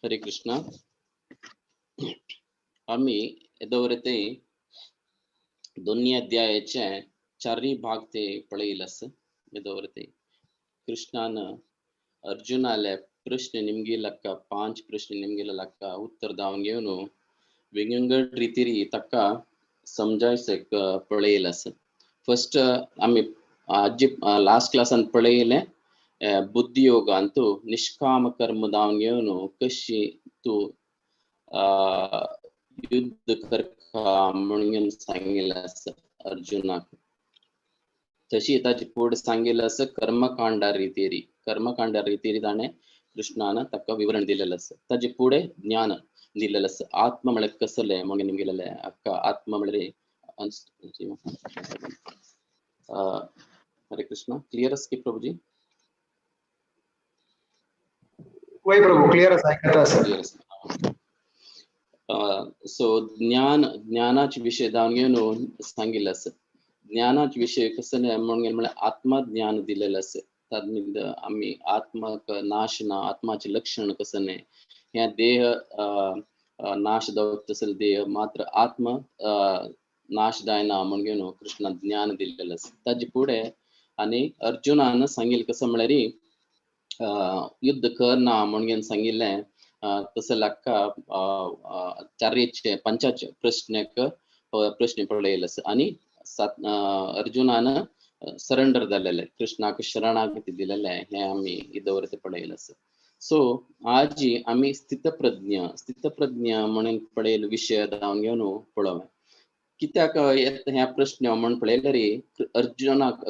हरे कृष्ण. आम्ही येदोवरते दोन्ही अध्यायाचे चारही भाग ते पळयलस. येदोवरते कृष्णानं अर्जुनाला प्रश्न निमगे लक्का 5 प्रश्न निमगे लक्का उत्तर दावन घेऊन वेगवेगळ्या रीतीरी तक्का समजायसक पळयलस. फर्स्ट आम्ही आज लास्ट क्लासान पळयले बुद्धियोग अंतू निष्काम कर्म दावन घेऊन कशी तू युद्ध करता म्हणून सांगितलं असं अर्जुनाक. तशी ताची पुढे सांगितलं असं कर्मकांडा रीतीरी ताणे कृष्णानं तक्का विवरण दिलेलं असं. ताचे पुढे ज्ञान दिलेलं असं. आत्म म्हळ्यार कसले म्हणून निमगेलेले अक्का आत्म म्हळ्यार हरे कृष्ण. क्लियर की प्रभुजी? वही प्रभु क्लियर आहे. सो ज्ञानाचे विषय जाऊन घेऊन सांगितलं असं. ज्ञानाचे विषय कसं नाही म्हणून आत्मज्ञान दिलेलं असं. त्यात आम्ही आत्मक नाशना आत्माचे लक्षण कसं नाही ह्या देह नाश दावत असेल देह मात्र आत्म नाशदायना म्हणून घेऊन कृष्ण ज्ञान दिलेलं असं. त्याचे पुढे आणि अर्जुनानं सांगेल कसं म्हळ्यार युद्ध कर ना म्हणून सांगितलंय. तसं लक्का चारचे पंचाचे प्रश्न पडलेलं असं. आणि अर्जुनानं सरेंडर झालेलं आहे, कृष्णाक शरणागती दिलेलं आहे. हे आम्ही इदवरती पडेल असं. सो आज आम्ही स्थितप्रज्ञ म्हणून पडेल विषय जाऊन घेऊन पळव कित्याक ह्या प्रश्न म्हणून पळेल रे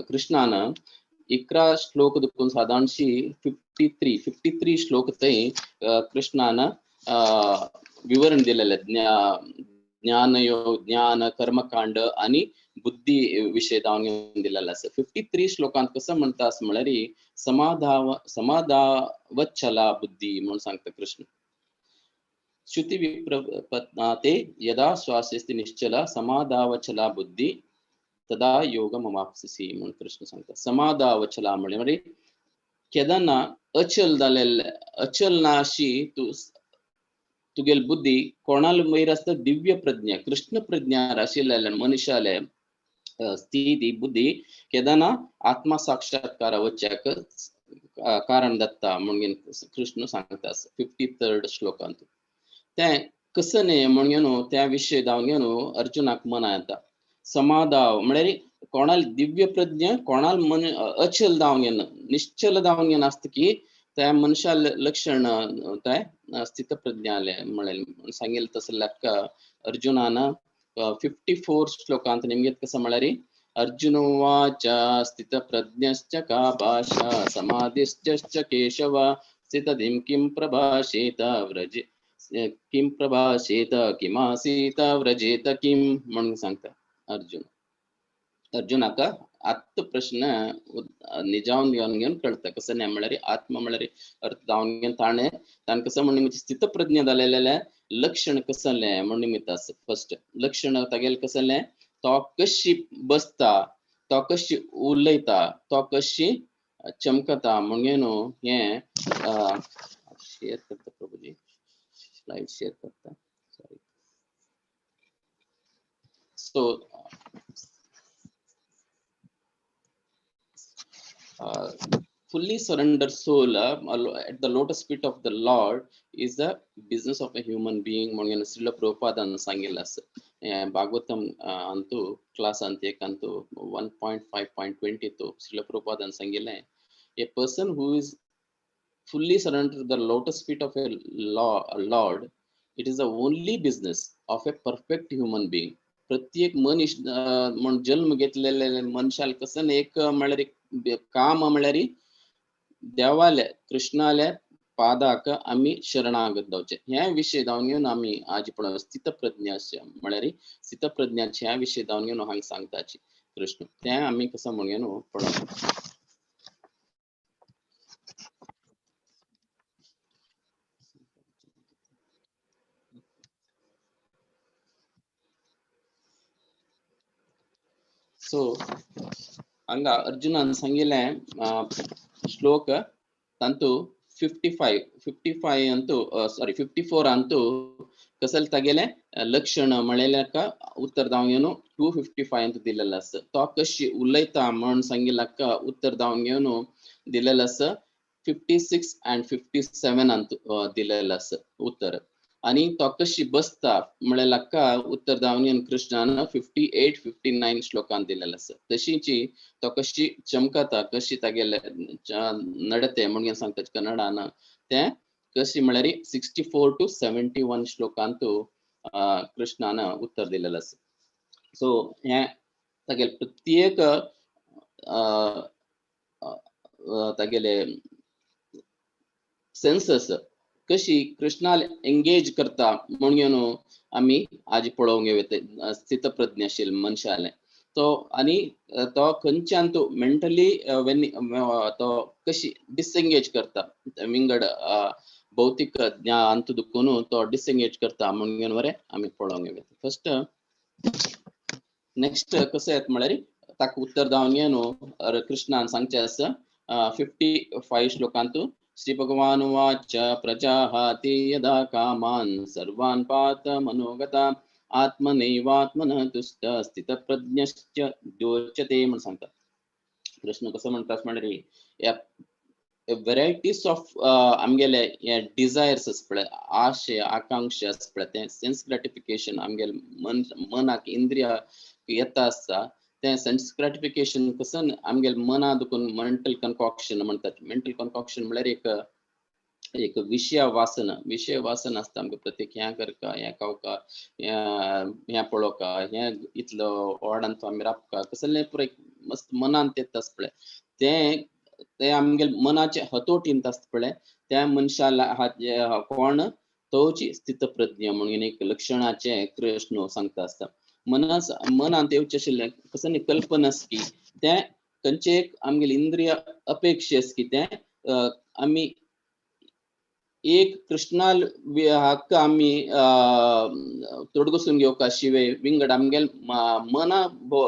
कृष्णानं 11 श्लोक दुखून साधारणशी 53 श्लोक ते कृष्णानं विवरण दिलेलं ज्ञान कर्मकांड आणि बुद्धी विषय जाऊन घेऊन दिलेला असं. 53 श्लोकांत कसं म्हणतात असं म्हळ्यार समाधावच्छला बुद्धी म्हणून सांगतं कृष्ण. श्रुती विप्रपत्नाते यदा श्वासेस्ति निश्चला समाधावच्छला बुद्धी तदा योगमवाप्स्यसि म्हणून कृष्ण सांगतात. समाधावच्छला म्हणजे केदाना अचल झालेल्या अचल नाशी तुगेल बुद्धी कोणाला मैर असतं दिव्य प्रज्ञा कृष्ण प्रज्ञा आशिल्ल्या मनुष्याला स्थिती बुद्धी केदाना आत्मा साक्षात्कार वच्चाक कारण दत्ता म्हणून कृष्ण सांगतात 53rd श्लोकांत. ते कसं नाही म्हणून त्या विषय जाऊन घेऊन अर्जुनाक मना येता. समाधाव म्हणजे कोणाला दिव्य प्रज्ञा कोणाला मन अचल जाऊन घेणं निश्चल जाऊन घेणं असतं की त्या मनुष्याला लक्षण त्या स्थित प्रज्ञाले म्हणेल सांगेल. तसं लक्का अर्जुनानं 54 श्लोकांत निमगेत कसं म्हळ्यार अर्जुनोवाच स्थित प्रज्ञश्च का भाषा समाधिश्च केशव स्थितधिं किं प्रभाषेत व्रजे किं प्रभाषेत किमासीत व्रजेत किं म्हणून सांगता अर्जुनाका आत्म प्रश्न निजावून घेऊन कळतं कसं नाही म्हळ्यार आत्मा म्हळ्यार अर्थ जाऊन घेऊन ताणे ताण कसं म्हणून स्थित प्रज्ञा झालेल्या लक्षण कसले म्हणून निमित्त असं. फर्स्ट लक्षण तागेल कसले तो कशी बसता तो कशी उलयता तो कशी चमकता म्हणून हे शेअर करता प्रभुजी स्लाइड शेअर करता. So fully surrendered soul at the lotus feet of the Lord is the business of a human being म्हणून श्रील प्रभुपादान सांगितलं असं. भागवतम अंतू क्लास अंतू 1.5.20 तो श्रील प्रभुपादान सांगितलंय a person who is fully surrendered to the lotus feet of a Lord, it is the only business of a perfect human being. प्रत्येक मनुष्य जन्म घेतलेल्या मनुष्याला कसं एक म्हळ्यार काम म्हळ्यार देवाले कृष्णाले पादाक आम्ही शरणागत जावचे. ह्या विषय जाऊन घेऊन आम्ही आज पण स्थितप्रज्ञाचे म्हळ्यार स्थितप्रज्ञाचे ह्या विषय जाऊन घेऊन हांगा सांगताची कृष्ण ते आम्ही कसं म्हणून पळोवप. सो ಹಂಗ ಅರ್ಜುನ ಸಂಗಿಲೆ ಶ್ಲೋಕ ತಂತು 55 ಅಂತೂ सॉरी 54 ಅಂತೂ कसल तागेले लक्षण म्हळेल्याका उत्तर दावंगेनु 255 ಅಂತ दिलेलं असतं तो कशी उलयता म्हण सांगिल्लाका उत्तर दावंगेनु दिलेलं असतं 56 and 57 ಅಂತ दिलेलं असतं उत्तर आणि तो कशी बसता म्हळेल्याका उत्तर दावंगेन कृष्णान 58 59 श्लोकांत दिलेलं असतं तशीची तो कशी चमकता कशी तागेले नडते म्हणून सांगतात कन्नडान ते कशी म्हळ्यार 64 to 71 श्लोकांतू कृष्णान उत्तर दिलेलं असतं सो हे तागेले प्रत्येक तागेले सेन्सस कशी कृष्णाल एंगेज करता म्हणून आम्ही आज पळोवंक येते स्थितप्रज्ञाशील मनशाले तो आणि तो खंयच्यान तो मेंटली तो कशी डिसएंगेज करता विंगड भौतिक ज्ञान दुखून तो डिसएंगेज करता म्हणून वरे आम्ही पळोवंक येते फर्स्ट नेक्स्ट कसं येत म्हळ्यार ताका उत्तर दावंगेनु कृष्णान सांगचे आसा 55 श्लोकांतू श्री भगवान उवाच प्रजाहाति यदा कामान् सर्वान् पात मनोगता आत्मनैवात्मनः तुष्ट स्थितप्रज्ञश्च द्योच्यते म्हणून सांगतात कृष्ण कसं म्हणतात म्हळ्यार या व्हरायटीज ऑफ आमगेले या डिझायर्स पळय आशे आकांक्षा पळय ते सेन्स ग्रॅटिफिकेशन आमगेले मनाक इंद्रिया येता आसता ते सेन्स ग्रॅटिफिकेशन कसं आमगेले मना दुखून मेंटल कन्कॉक्शन म्हणतात मेंटल कन्कॉक्शन म्हळ्यार एक विषय वासन असता आमकां प्रत्येक ह्या करका ह्या खावका ह्या पळोवका ह्या इतलो ओर्डांचो आमी राबका कसले पुरो मस्त मनांत येता पळय ते आमगेले मनाचे हतोटींत आसता पळय त्या मनशाला कोण तोची स्थितप्रज्ञ म्हणून एक लक्षणाचे कृष्ण सांगता आसता मनांत येवचे आशिल्ले कसं न्ही कल्पना की ते खंयचे एक आमगेले इंद्रिय अपेक्षे की ते आमी एक कृष्णाल हक्क आमी तोडगसून घेवका शिवे विंगड आमगेल मना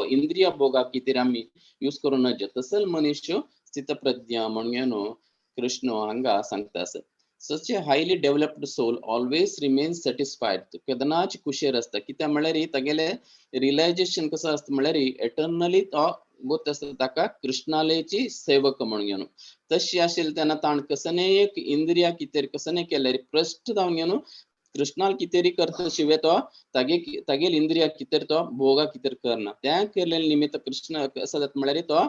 इंद्रिय भोगा कितें आमी यूज करूं नजे तसल मनुष्य स्थितप्रज्ञ म्हणून कृष्ण हांगा सांगता आसत such a highly developed soul always remains satisfied केदनाच खुशेर असता कित्याक म्हळ्यार तागेले रियलायझेशन कसं असतं म्हळ्यार एटर्नली तो गोत असता ताका कृष्णालेची सेवक म्हणून तशी आशिल्ली तेन्ना ताण कसने एक इंद्रिया कितें कसने केल्यार प्रश्न जावन कृष्णाल कितेरी करता शिवाय तो तागेल इंद्रिया कितेर तो भोगा कितेर करना त्या केलेले निमित्त कृष्ण कसं जाता म्हळ्यार तो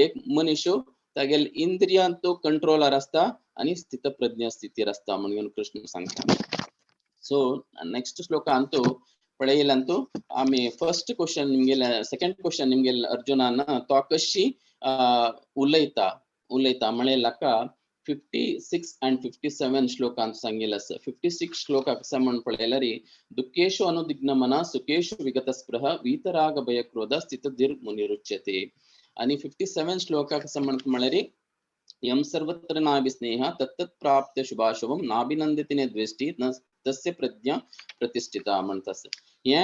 एक मनुष्य तागेल इंद्रियां तो कंट्रोलर असता आणि स्थितप्रज्ञ स्थितीर असता म्हणून कृष्ण सांगता सो नेक्स्ट श्लोकांतू पळयलांतू आमी फर्स्ट क्वेश्चन निमगेले सेकंड क्वेश्चन निमगेले अर्जुनान तो कशी उलयता म्हळेलाका 56 and 57 श्लोकांत सांगिल्लें आसा 56 श्लोका कसा म्हण पळयल्यार दुःखेषु अनुदिग्न मना सुखेषु विगत स्पृह वीतराग भय क्रोध स्थितधीर मुनिरुच्यते आणि 57 श्लोका कसा म्हळ्यार यम सर्वत्र नाभिस्नेह तत्तत् प्राप्त शुभाशुभम नाभिनंदिते ने द्वेष्टि न तस्य प्रज्ञा प्रतिष्ठिता म्हणतात हे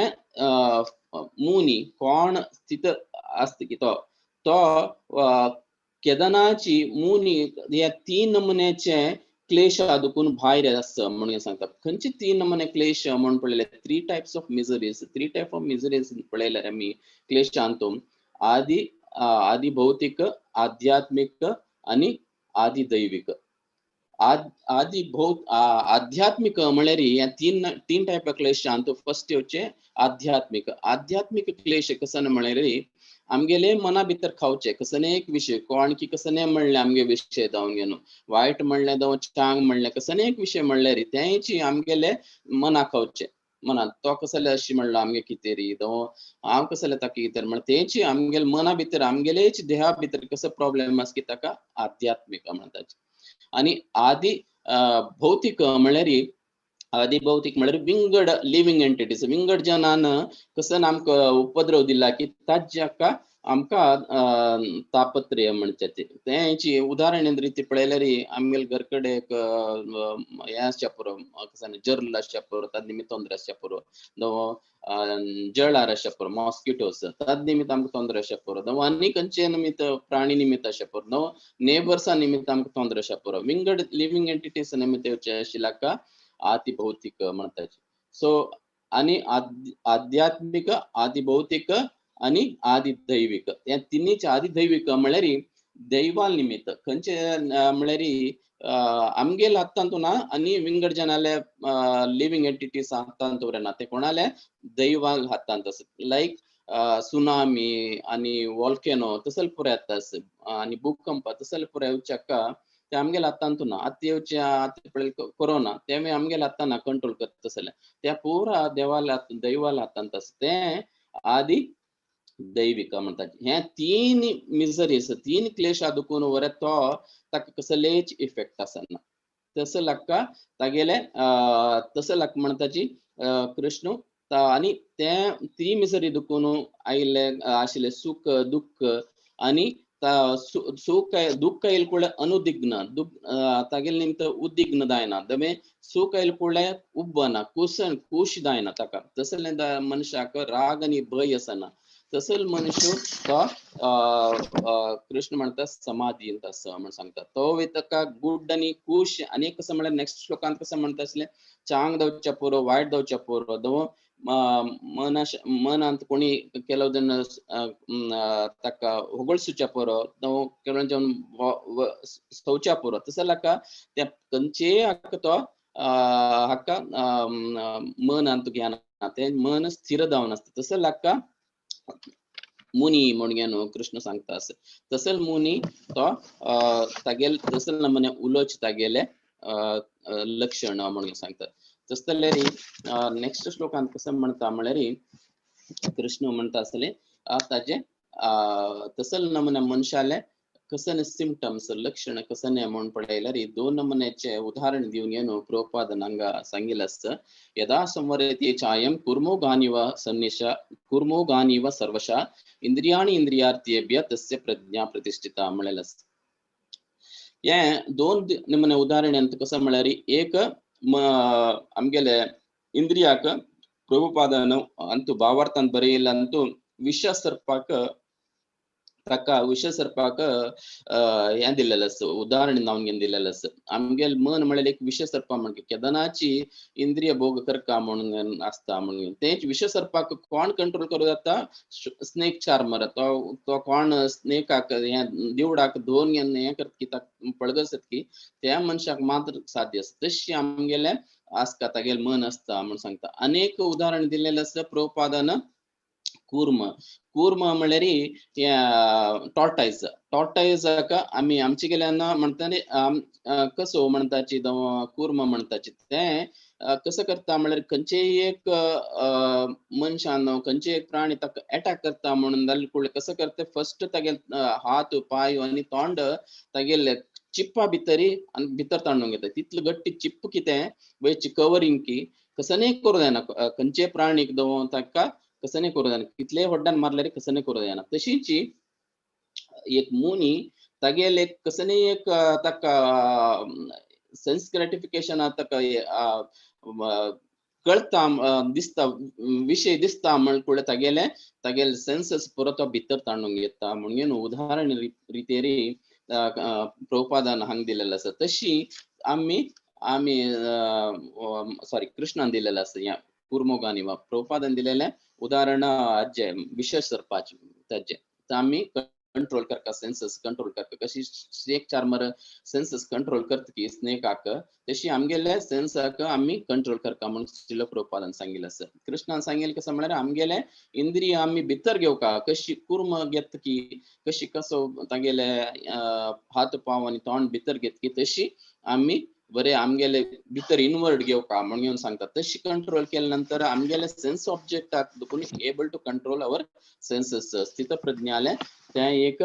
मुनी कोण स्थित असत की तो केदनाची मुनी या 3 नमुन्याचे क्लेश दुखून भायर आसता म्हणून सांगतात खंयचे 3 नमुने क्लेश म्हणून पळयले 3 टाइप्स ऑफ मिजरीज पळयल्यार आमी क्लेशांतून आदि भौतिक आध्यात्मिक आणि आदि दैविक आध्यात्मिक म्हळ्यार या 3 टाइप ऑफ क्लेशांत फर्स्ट येवचे आध्यात्मिक क्लेश कसं म्हळ्यार आमगेले मना भितर खावचे कसने एक विषय कोण की कसने म्हणले आमगे विषय जावन घेवन वायट म्हणले जावं चांग म्हणले कसने एक विषय म्हणल्यार तेची आमगेले मना खावचे मनात तो कसले अशी म्हणलो आमगे कितेरी तो हांव कसले ताका कितें म्हण तेची आमगेले मना भितर आमगेलेच देहा भितर कसो प्रॉब्लेम आस की ताका आध्यात्मिक म्हणटात आणि आदि भौतिक म्हळ्यार विंगड लिव्हिंग एंटिटीज विंगड जनान कसं आमकां उपद्रव दिला की ताज्याका आमकां तापत्र्य म्हणटा तेची उदाहरण रीती पळयल्यार आमगेले घर कडेन एक हें आसचें पुरो जर्ल आसचें पुरो ताजे निमित्त तोंदरे आसचें पुरो जळार आसचें पुरो मॉस्किटोस ताजे निमित्त आमकां तोंदरे आसचें पुरो आनी खंयचे निमित्त प्राणी निमित्त आसचें पुरो नेबर्सा निमित्त आमकां तोंदरे आसचें पुरो विंगड लिव्हिंग एंटिटीस निमित्त येवचें आशिल्ल्या आदी भौतिक म्हणटा सो आनी आध्यात्मिक आदी भौतिक आणि आदि दैविक या तिन्हीचे आदि दैविक म्हळ्यार दैवाल निमित्त खंयचे म्हळ्यार आमगेल हातांत ना आणि विंगड जनाले लिव्हिंग एंटिटीज हातांत उरना ते कोणाले दैवाल हातांत आसत लायक सुनामी आणि वॉल्केनो तसले पुरे येतात आणि भूकंप तसले पुरे येवच्याका ते आमगेल हातांत ना आतां येवचे कोरोना ते आमगेल हातांत कंट्रोल करता तसले त्या पुरा दैवाल हातांत आसा ते आदी दैविक म्हणतात हे तीन मिजरीज तीन क्लेश दुखून वरे तो ताका कसलेच इफेक्ट आसना तसं लाका तागेले तसं लाक म्हणताची कृष्ण आणि ते ती मिजरी दुखून आयिल्ले आशिल्ले सुख दुःख आणि सुख दुःख येईल कुळे अनुदिग्न तागेले निमित्त उद्दिग्न जायना दमे सुख येईल कुळे उब्बना खुश जायना ताका तसले मनशाक राग आणि भय असना तसल मनुष्य तो कृष्ण म्हणता समाधी असं म्हणून सांगतात तो वेतका गुड आणि खुश आणि कसं म्हणलं नेक्स्ट श्लोकांत कसं म्हणता असले चांग दवच्या पुरो वाईट दवच्या पुरो दो मन कोणी ಕೆಲವು ಜನ ತಕ್ಕ ಹೊಗಳ್ಸುच्या पुरो ಕೆಲವು जन स्तवच्या पुरो तसलಕ त्या कंचे हक्क तो हक्क मन अंत ज्ञान ते मन स्थिर जावन असतं तसं लाका मुनी म्हणून कृष्ण सांगता तसल मुनी तो तागेल तसल नमने उलोच तागेले लक्षण म्हणून सांगतात तसले नेक्स्ट श्लोकांत कसं म्हणता म्हळ्यार कृष्ण म्हणता असले ताजे तसल नमने मनशाले कसने सिम्टम्स लक्षण कसने म्हणून पळयल्यार दोन नमनेचे उदाहरण दिवन येनो प्रभुपाद हांगा सांगिल्लें आसता यदा संवरते चायं कुर्मोगानिव सन्निश कुर्मोगानिव सर्वशा इंद्रियाणि इंद्रियार्थेभ्य तस्य प्रज्ञा प्रतिष्ठिता म्हळेलें आसता हे दोन नमने उदाहरण ಅಂತ कसं म्हळ्यार एक आमगेले इंद्रियाक प्रभुपादान अंतु भावार्थान बरयिल्लांतू विष सर्पाक ताका विष सर्पाक हें दिल्लेलें आसता उदाहरण नावन घेवन दिल्लेलें आसता आमगेल मन म्हळ्यार एक विष सर्पा म्हणजे केदनाची इंद्रिय भोग करता म्हणून आसता म्हणून तेच विष सर्पाक कोण कंट्रोल करूं जाता स्नेक चार्मर तो कोण स्नेकाक हें दिवडाक दोन हें करता की पळगसत की त्या मनशाक मात्र साध्य आसता तशी आमगेले आसता तागेल मन आसता म्हणून सांगता अनेक उदाहरण दिल्लेलें आसता प्रभुपादान कूर्म म्हळ्यार टॉर्टायजाक आमी आमचे गेल्यान म्हणटा कसो म्हणटाची कूर्म म्हणटाची ते कसं करता म्हळ्यार खंयचे एक मनशान खंयचे एक प्राणी ताका अटॅक करता म्हणून जाल्यार कसं करता फर्स्ट तागेल हात पाय आणि तोंड तागेले चिप्पा भितर ताणून घेता तितलं गट्टी चिप्प कितें वेची कवरिंग की कसं करूं जायना खंयचे प्राणीक ताका कसं नाही करू जायना कितले व्हड्डान मारल्यार कसं नाही करू जायना तशीच एक मुनी तागेल एक कसं नाही एक ताका सेन्स ग्रेटिफिकेशन ताका कळता दिसता विषय दिसता म्हणून तागेले सेन्सेस पुरो तो भितर ताणून घेता म्हणून उदाहरण रितेरी प्रभुपादान हांगा दिलेलें आसा तशी आमी सॉरी कृष्णान दिलेलें आसा या कुर्मोगानी वा प्रभुपादान दिलेले उदाहरण जे विशेष सर्पाचे ताजे आमी कंट्रोल करता सेन्सेस कंट्रोल करता कशी स्नेक चार्मर सेन्सेस कंट्रोल करता की स्नेकाक तशी आमगेले सेन्साक आमी कंट्रोल करता म्हणून श्रील प्रभुपादान सांगिल्लें आसा कृष्णान सांगिल्लें कसं म्हळ्यार आमगेले इंद्रिय आमी भितर घेवका कशी कुर्म घेता की कशी कसो तागेले हात पाव आनी तोंड भितर घेता की तशी आमी बरे आमगेले भितर इनवर्ड घेवका म्हणून सांगतात तशी कंट्रोल केल्या नंतर आमगेले सेन्स ऑब्जेक्ट देखून able to control our senses स्थित प्रज्ञाले ते एक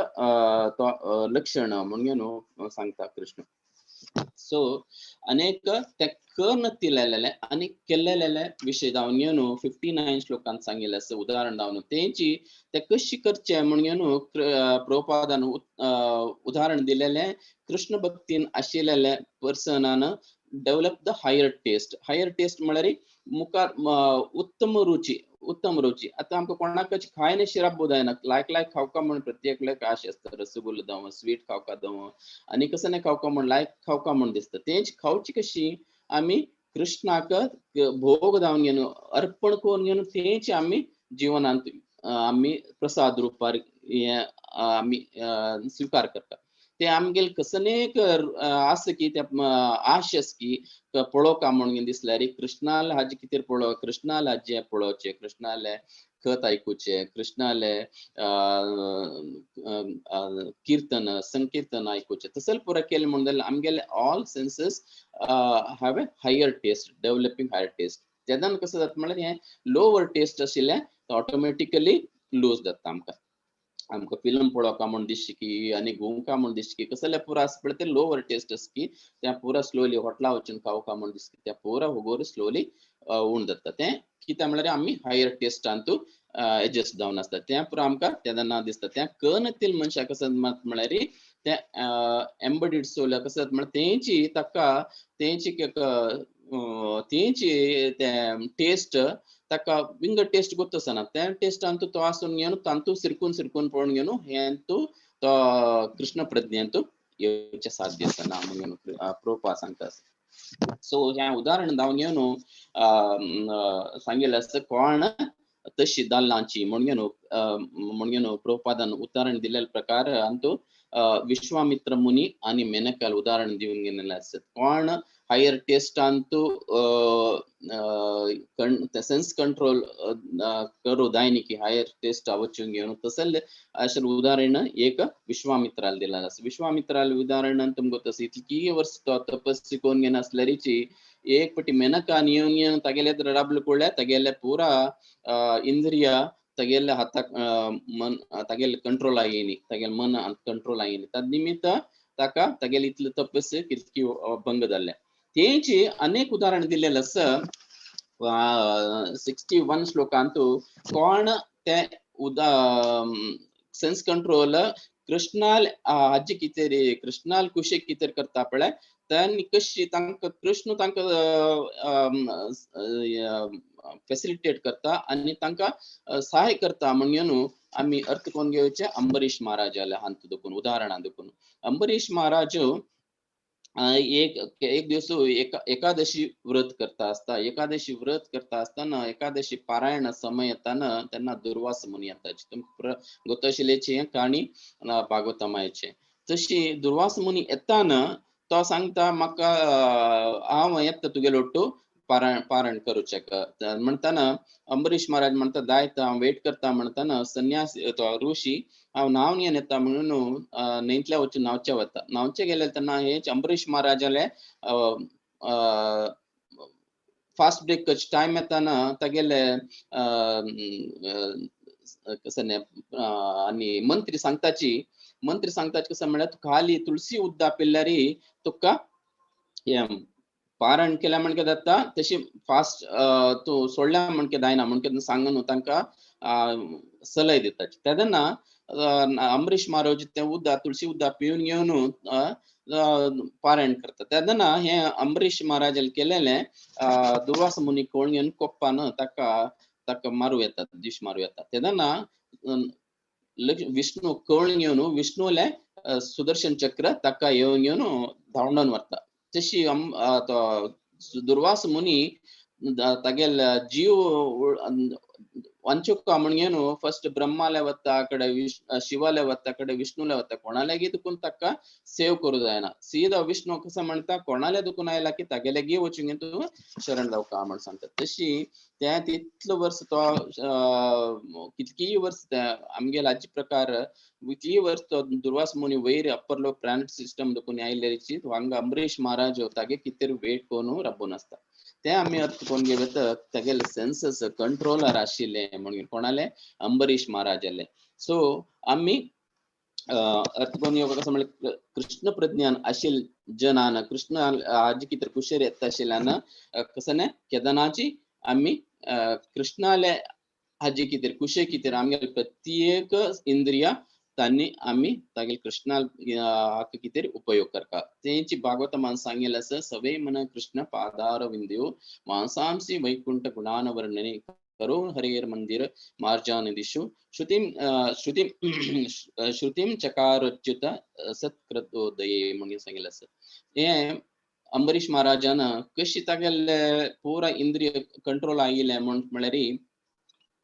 तो लक्षण म्हणून सांगता कृष्ण सो अनेक ते कर्ण तिलेले आणि केलेले विषय जावन येऊन 59 श्लोकांत सांगितले असं उदाहरण जावन तेंची ते कशी करचे म्हणून येऊन प्रभुपादान उदाहरण दिलेले कृष्ण भक्तीन आशिल्ले पर्सनान डेव्हलप द हायर टेस्ट म्हळ्यार मुखार उत्तम रुची आता आमकां कोणाकच खाय ने शिराप जायना लायक खावका म्हण प्रत्येक आश असता रसगुल्ला जावं स्वीट खावका जावं आणि कसं नाही खावका म्हण लायक खावका म्हण दिसता तेंच खावची कशी आम्ही कृष्णाक भोग जावन घेवन अर्पण करून घेवन तेंच आम्ही जीवनांत आम्ही प्रसाद रुपार आम्ही स्वीकार करता ते आमगेल कसनेक आस की त्या आश की पळोवका म्हणून दिसल्यार कृष्णाल हाजे कितें पळो कृष्णाल हाजे पळोवचे कृष्णाले खत आयकुचे कृष्णाले कीर्तन संकीर्तन आयकुचे तसल पुरा केले म्हणून आमगेले all senses have a higher taste developing higher taste तेदान कसं जाता म्हळ्यार हे लोवर टेस्ट आशिल्ले ऑटोमॅटिकली लूज जाता आमकां फिल्म पळोवका म्हण दिसची की आनी घुवंका म्हण दिसची की कसले पुरा आसा पळय ते लोवर टेस्ट आसा की त्या पुरा स्लोली हॉटला वचून खावका म्हण दिसता त्या पुरा होगोर स्लोली उण जाता ते कित्याक म्हळ्यार आमी हायर टेस्टांतू एडजस्ट जावन आसता त्या पुरा आमकां तेन्ना दिसता त्या कर्णतील मनशाक कसं म्हळ्यार ते एम्बडीड सोल कसं जाता म्हळ्यार तेंची ताका तेंची ते टेस्ट ताका विंग टेस्ट गोत्तसना त्या टेस्टांतू तो आसून घेवन तांतू सिरकून पळोवन घेवन हेंतू तो कृष्ण प्रज्ञेंतू येवचे साध्य आसना म्हणून प्रभुपाद सांगता सो ह्या उदाहरण जावन घेवन सांगिल्लें आसता कोण तशी दाल्लांची म्हणून प्रभुपादान उदाहरण दिलेल्या प्रकार अंतू विश्वामित्र मुनी आणि मेनकाल उदाहरण दिवन गेलेले आसत कोण हायर टेस्टांतू सेन्स कंट्रोल करू दायनी की हायर टेस्ट आवचून घेवन तसले अशें उदाहरण एक विश्वामित्राल दिलेलें आसा विश्वामित्राल उदाहरण तुमकां तसं इतकी वर्स तो तपस्वी कोण घेवन आसल्यारीची एक पटी मेनका येवन तागेले राबल पडल्या तागेले पुरा इंद्रिया तागेले हाताक मन तागेले कंट्रोल आयिनी तागेले मन कंट्रोल आयिनी तद निमित्त ताका तागेले इतले तपस्वी कितकी भंग जाल्ले तेंची अनेक उदाहरण दिलेलें आसा 61 श्लोकांतू कोण ते सेन्स कंट्रोल कृष्णाल हाजी कितें रे कृष्णाल कुशेक कितें करता पळय त्यांनी कशी तांकां कृष्ण तांकां फॅसिलिटेट करता आणि तांकां सहाय करता म्हणून आम्ही अर्थ कोण घेवचे अंबरीश महाराजाला हांत दुखून उदाहरणां दुखून अंबरीश महाराज एक दिवस एकादशी व्रत करता असताना एकादशी पारायण समय येताना त्यांना दुर्वास मुनी येता गोत आशिल्लेची काणी भागवतमायेचे तशी दुर्वास मुनी येताना तो सांगता म्हाका हांव येता तुगेलो पारायण करूचेक म्हणताना अंबरीश महाराज म्हणता दायत हांव वेट करता म्हणताना संन्यासी तो ऋषी हांव न्हावन घेवन येता म्हणून न्हंयतल्या वचून न्हावचे गेले तेन्ना हे अंबरीश महाराजाले फास्ट ब्रेक टाइम येताना तागेले कसं आणि मंत्री सांगताची कसं म्हळ्यार तुका खाली तुळशी उद्दा पिल्यारी तुका पारायण केल्या म्हणके जाता तशी फास्ट तू सोडल्या म्हणके जायना म्हणके सांगून तांकां सलय दिताची तेन्ना अंबरीश महाराज ते तुळशी उद्दा पिवन घेवन पारायण करता तेन्ना हे अंबरीश महाराजाल केलेले दुर्वास मुनी कोण घेवन कोप्पान ताका मारू येतात दिश मारू येतात तेन्ना विष्णू कळून घेवन विष्णूले सुदर्शन चक्र ताका येवन घेवन धांवडून व्हरता तशी दुर्वास मुनी तागेल जीव वांचुका म्हण घेवन फर्स्ट ब्रह्माले वता कಡೆ शिवाले वता कಡೆ विष्णूले वता कोणालेगी दुखून ताका सेव करू जायना सीधा विष्णू कसं म्हणता कोणाले दुखून आयला की तागेलेगी वचून घेवन तूं शरण जावका म्हण सांगता तशी त्या तितलो वर्स तो कितकी वर्स आमगेल हाजी प्रकार इतली वर्स तो दुर्वास मुनी वयर अप्पर लो प्लॅनेट सिस्टम दुखून आयिल्लेची हांगा अंबरीश महाराज तागे कितें वेट करून रबून आसता ते आम्ही अर्थ कोण घेवत तागेले सेन्सस कंट्रोलर आशिल्ले म्हणून कोणाले अंबरीश महाराजाले सो आम्ही अर्थ कोण योगा कसं म्हणजे कृष्ण प्रज्ञान असेल जनान कृष्ण आजी किती कुशेर येत असेलान कसं नाही केदानाची आम्ही कृष्णाला आजी किती कुशे किती आम्ही प्रत्येक इंद्रिया त्यांनी आम्ही तागेल कृष्णा किती उपयोग करता त्यांची भागवत मान सांगेल असं सवय मन कृष्ण पादार विंदेव मांसांसी वैकुंठ गुणान वर्णने करो हरेर मंदिर मार्जान दिशु श्रुतीम चकारच्युत सत्कृतोदये म्हणून सांगेल असं हे अंबरीश महाराजानं कशी तागेल पुरा इंद्रिय कंट्रोल आयिल्ले म्हळ्यार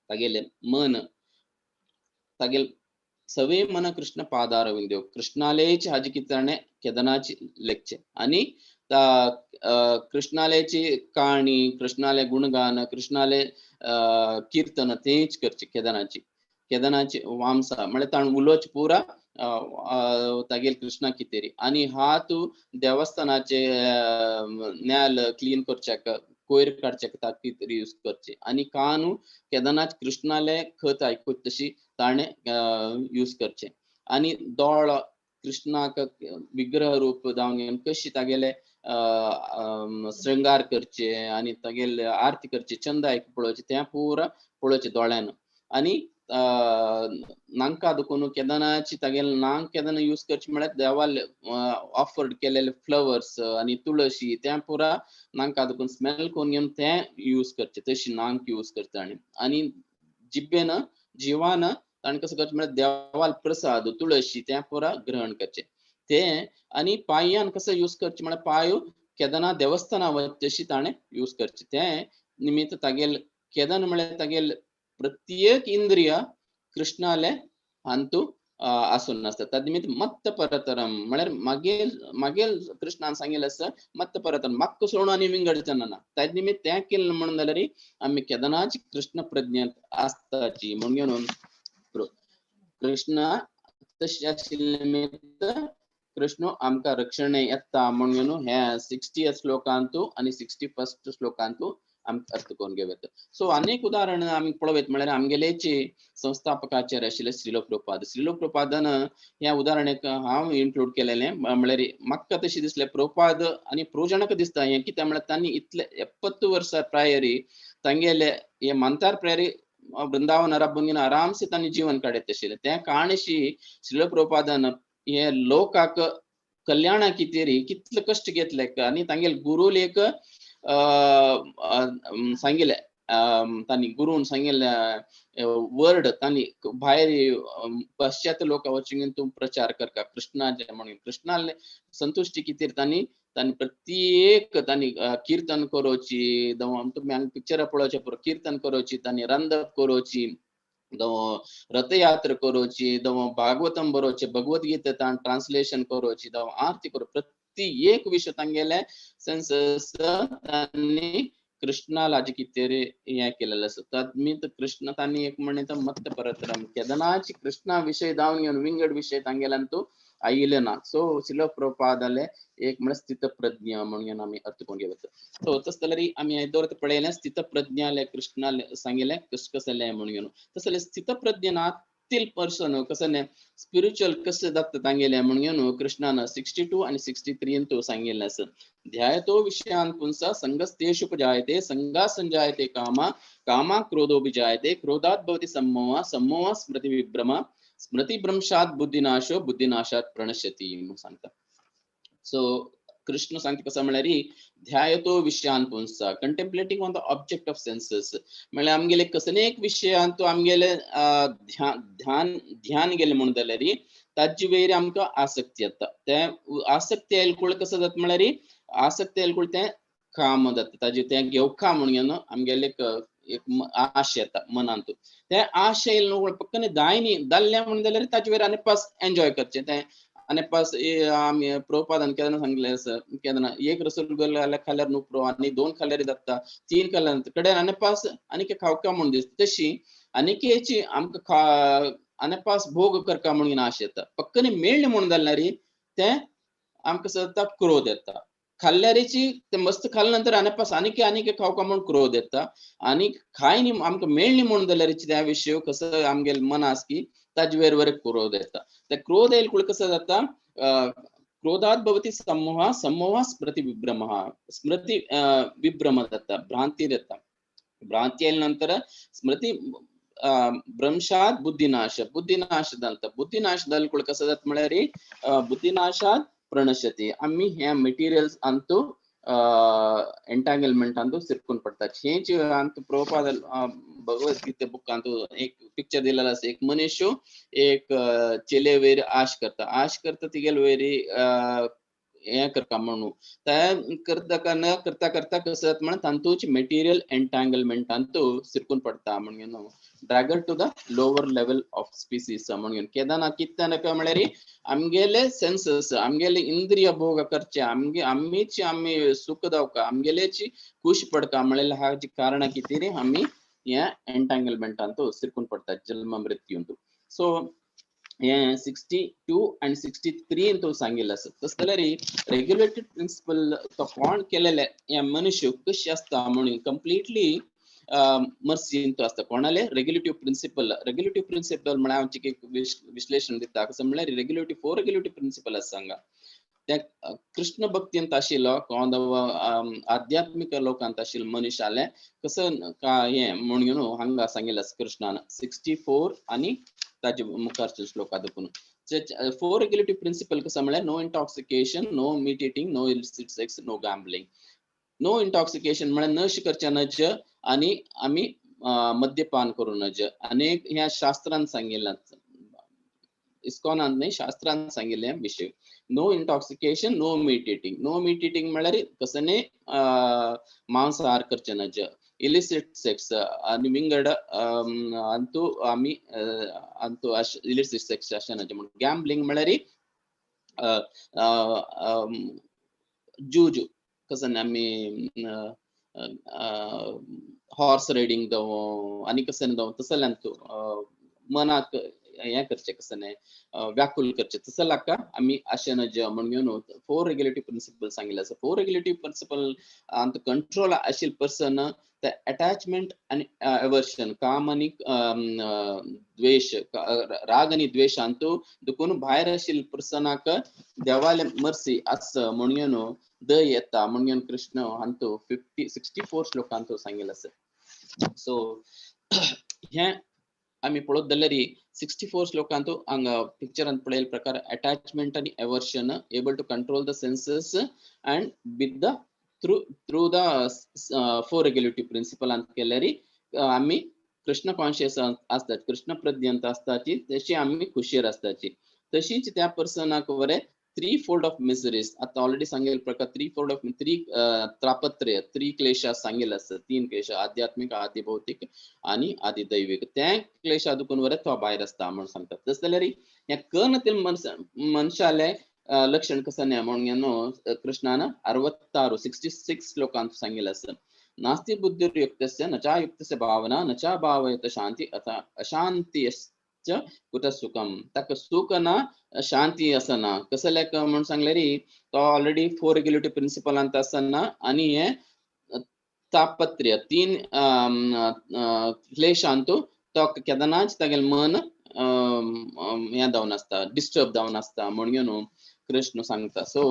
तागेले मन तागेल सवे मन कृष्ण पादार विंदेव कृष्णालयाची हाजी कितने केदनाची लेक्चे आणि कृष्णालयाची कहाणी कृष्णालय गुणगान कृष्णालय कीर्तन तेच करचे केदनाची वामसा म्हणजे ताण उलोच पुरा तागेल कृष्णा कितेरी आणि हा तू देवस्थानाचे न्याल क्लीन करच्याक कोयर काढच्याक ताकी यूज करचे आणि कानू केदारनाथ कृष्णालय खत ऐकूत तशी ताणे यूज करचे आणि दोळ कृष्णाक विग्रह रूप जावन कशी तागेले श्रृंगार करचे आणि तागेले आरती करचे चंद ऐक पळोवचे त्या पुरा पळोवचे दोळ्यान आणि नांका दुखून केदारनाथची तागेले नांक केदारना यूज करचे म्हळ्यार देवाल ऑफर्ड केलेले फ्लवर्स आणि तुळशी त्या पुरा नांका दुखून स्मेल कोण घेऊन ते यूज करचे तशी नांक यूज करचे आणि जिब्बेन जीवान ताण कसं करचे म्हळ्यार देवाल प्रसाद तुळशी त्या पुरा ग्रहण करचे ते आणि पायान कसं यूज करचे म्हळ्यार पायो केदारनाथ देवस्थाना तशी ताणे यूज करचे ते निमित्त तागेल केदार म्हळ्यार तागेल प्रत्येक इंद्रिय कृष्णाले अंतु आसून नसतात तद्निमित्त मत्त परतरम म्हळ्यार मागेल कृष्णान सांगेल असं मत्त परतरम मक्क सोडून आणि विंगडचन ना तद्निमित्त त्या केलं म्हणून जाल्यार आम्ही केदारनाथची कृष्ण प्रज्ञा आसताची म्हणून कृष्ण तशी आशिल्ले कृष्ण आमका रक्षण येता म्हणून ह्या 60 श्लोकांतू आणि 61 श्लोकांतू आमकां अर्थ करून घेवत सो अनेक उदाहरण आम्ही पळवेत म्हळ्यार आमगेलेचे संस्थापकाचार्य आशिल्ले श्रील प्रभुपादन ह्या उदाहरणाक हांव इन्क्लूड केलेले म्हळ्यार म्हाका तशी दिसले प्रभुपाद आणि प्रोजनक दिसता हे कित्याक म्हळ्यार तांणी इतले 70 वर्सां प्रायरी तांगेले हे मंतार प्रायरी वृंदावन अरबुंगीन आरामसे तांणी जीवन काडत आशिल्ले त्या कारणशी श्रील प्रभुपादन हे लोकाक कल्याणा कितेरी कितले कष्ट घेतले आणि तांगेले गुरुल एक सांगिल्ले तांणी गुरुन सांगिल्ले वर्ड तांणी भायर पाश्चात्य लोक वचून तू प्रचार करता कृष्णाचे म्हणून कृष्णाले संतुष्टी कितेर तांणी प्रत्येक तांणी कीर्तन करोची तुम्ही पिक्चर पळोवचे पुरो कीर्तन करोची तांणी रंदप करोची रथयात्रा करोची भागवतम बरोचे भगवद्गीता ताण ट्रान्सलेशन करोची आरती करो प्रत्येक विषय तांगेले सेन्स तांणी कृष्णाला जी कितेरी हे केलेलं असतं तद्मित कृष्ण तांणी एक म्हणता मत्त परतरम केदारनाथची कृष्णा विषय जावन घेवन विंगड विषय तांगेल्यान तो आयिल्ले ना सो श्रील प्रभुपादाले एक म्हळ्यार स्थित प्रज्ञा म्हणून आम्ही अर्थ करून घेवत सो तस जाल्यार आम्ही दोरत पळयले स्थित प्रज्ञाले कृष्णाले सांगिल्ले कसले म्हणून तसले स्थित प्रज्ञानातील पर्सन कसं स्पिरिच्युअल कसं जाता तांगेले म्हणून कृष्णानं 62 आणि 63 तो सांगिल्ले असं ध्यायतो विषयान पुंसा संगस्तेषुपजायते संगा संजायते कामा कामा क्रोधो विजायते क्रोधात भवति सम्मोह सम्मोह स्मृति विभ्रम स्मृति भ्रंशात बुद्धिनाशो बुद्धिनाशात प्रणश्यति म्हणून सांगता सो कृष्ण सांगता कसं म्हळ्यार ध्यायतो विषयान पुंसा contemplating on the object of senses म्हळ्यार आमगेले कसले एक विषयान तो आमगेले ध्यान गेले म्हणून जाल्यार ताजी वयर आमकां आसक्ती येता ते आसक्ती आयलकुळ कसं जाता म्हळ्यार आसक्ती आयलकुळ ते काम जाता ताजे ते घेवखा म्हणून आमगेले एक आश येता मनांत ते आश येयले पक्कन दायनी दाल्ल्या म्हणून जाल्यार ताजे वयर आनी पास एन्जॉय करचे ते आणि पास आम्ही प्रभुपादान केदारनाथ सांगले असं केदारनाथ एक रसगुल्ला खाल्यार न्हू प्रो आणि 2 खाल्यार जाता 3 खाल्यार कडेन आनी पास आनीक खावका म्हणून दिसता तशी आनीकेची आमकां आनी पास भोग करका म्हणून आश येता पक्कन मेळ्ळें म्हणून जाल्यार ते आमकां सद्दां क्रोध येता खाल्ल्यारीची ते मस्त खाल्ल्या नंतर आनी पास आनीक खावका म्हणून क्रोध येता आणि खायनी आमकां मेळ्ळें म्हणून जाल्यार त्या विशय कसं आमगेले मन आस की ताजे वर क्रोध येता त्या क्रोध येईल कुळ कसं जाता क्रोधात भवती सम्मोह सम्मोह स्मृती विभ्रम स्मृती विभ्रम जाता भ्रांती देता भ्रांती नंतर स्मृती भ्रंशात बुद्धिनाश बुद्धिनाशದಂತ बुद्धिनाशದಲ್ಲಿ ಕೂಡ कसं म्हळ्यार बुद्धिनाशात प्रणश्यति आम्ही ह्या मटेरियल्स अंतू एंटांगलमेंट अंतू सिरकून पडतात हेच अंतू प्रभुपाद भगवद्गीते बुक अंतू एक पिक्चर दिलेला एक मनुष्य एक चेले वेरी आश करता तिगेल वेरी हे करता म्हणू त्या करता न करता करता कसं म्हण तांतूची मटेरियल एंटांगलमेंट अंतू सिरकून पडता म्हणून dragged to the lower level of species म्हणून केदाना कित्तानक म्हळ्यार आमगेले सेन्सेस आमगेले इंद्रिय भोग करचे आम्हीची आम्ही सुख दावका आमगेलेची खुश पडका म्हळ्यार हाची कारण किती रे आम्ही या एंटांगलमेंट अंतू सिरकून पडतात जन्म मृत्यू अंतू सो 62 and 63 तो सांगितलं असं तसं रेग्युलेटेड प्रिन्सिपल तो कोण केलेले या मनुष्य कशी असता म्हणून कम्प्लिटली मर्सी तो असता कोणाले रेग्युलेटिव्ह प्रिन्सिपल म्हणा आमची एक विश्लेषण दिता कसं म्हणल्यार रेग्युलेटिव्ह 4 रेग्युलेटिव्ह प्रिन्सिपल असं सांगा त्या कृष्ण भक्ती ಅಂತ आशिल्लो आध्यात्मिक लोकांत आशिल्लो मनुष्य आले कसं का हे म्हणून हांगा सांगितलं कृष्णान 64 आणि ताजे मुखारचे श्लोक आदपून 4 रेग्युलेटिव्ह प्रिन्सिपल कसं म्हळ्यार no intoxication no meat eating no illicit sex no gambling no intoxication म्हळ्यार नश करचे नज आणि आम्ही मद्यपान करू नज अनेक ह्या शास्त्रांत सांगिल्ला इस्कॉनांत नाही शास्त्रांत सांगिल्ले विषय no intoxication no meat eating म्हळ्यार कसने मांसाहार करचे नज इलिसिट सेक्स आणि विंगड अंतू आम्ही अंतू इलिसिट सेक्स अशें नज म्हणून गॅम्बलिंग म्हळ्यार जूजू कसं आम्ही हॉर्स रायडिंग जावं आणि कसं जावं तसं तू मनाक हे करचे कसं व्याकुल करचे तसं लाका आम्ही अशें नज म्हणून 4 रेग्युलेटिव्ह प्रिन्सिपल सांगितलं असं 4 रेग्युलेटिव्ह प्रिन्सिपल अंत कंट्रोल आशिल person the attachment and aversion काम आणि द्वेष राग आणि द्वेष अंतू दुखून बाहेर आशिल पर्सनाक देवाले मर्सी असं म्हणून द येता म्हणून कृष्ण अंतू 64 श्लोकांत सांगितलं असं सो हे आम्ही पळत जाल्यार 64 श्लोकांत हांगा पिक्चरांत पळयले प्रकार अटॅचमेंट आणि aversion able to control the senses and with the through the 4 regulative principle अंत केल्यारी आम्ही कृष्ण कॉन्शियस असतात कृष्ण प्रज्ञांत असताची तशी आम्ही खुशीर असताची तशीच त्या पर्सनाक वरे 3 fold of miseries आता ऑलरेडी सांगेल प्रकार 3 fold of 3 त्रापत्र्य 3 क्लेश सांगेल असं 3 क्लेश आध्यात्मिक आदि भौतिक आणि आदि दैविक त्या क्लेश दुखून वरे तो बाहेर असता म्हणून सांगतात तस जाल्यार या कर्णतील मनशाले लक्षण कसं नाही म्हणून कृष्णानं 66 श्लोकांत सांगितलं असं नास्ति बुद्धिर्युक्तस्य न चा युक्तस्य भावना न चा भावयत शांती अथा अशांतीश्च कुठ सुखम तक सुख ना शांती असं ना कसं लायक म्हणून सांगल्यार तो ऑलरेडी 4 रेग्युलेटिव्ह प्रिन्सिपल अंत असताना आणि हे तापत्र्य 3 क्लेशांतू तो केदानाच तागेल मन हे जावन आसता डिस्टर्ब जावन आसता म्हणून कृष्ण सांगता सो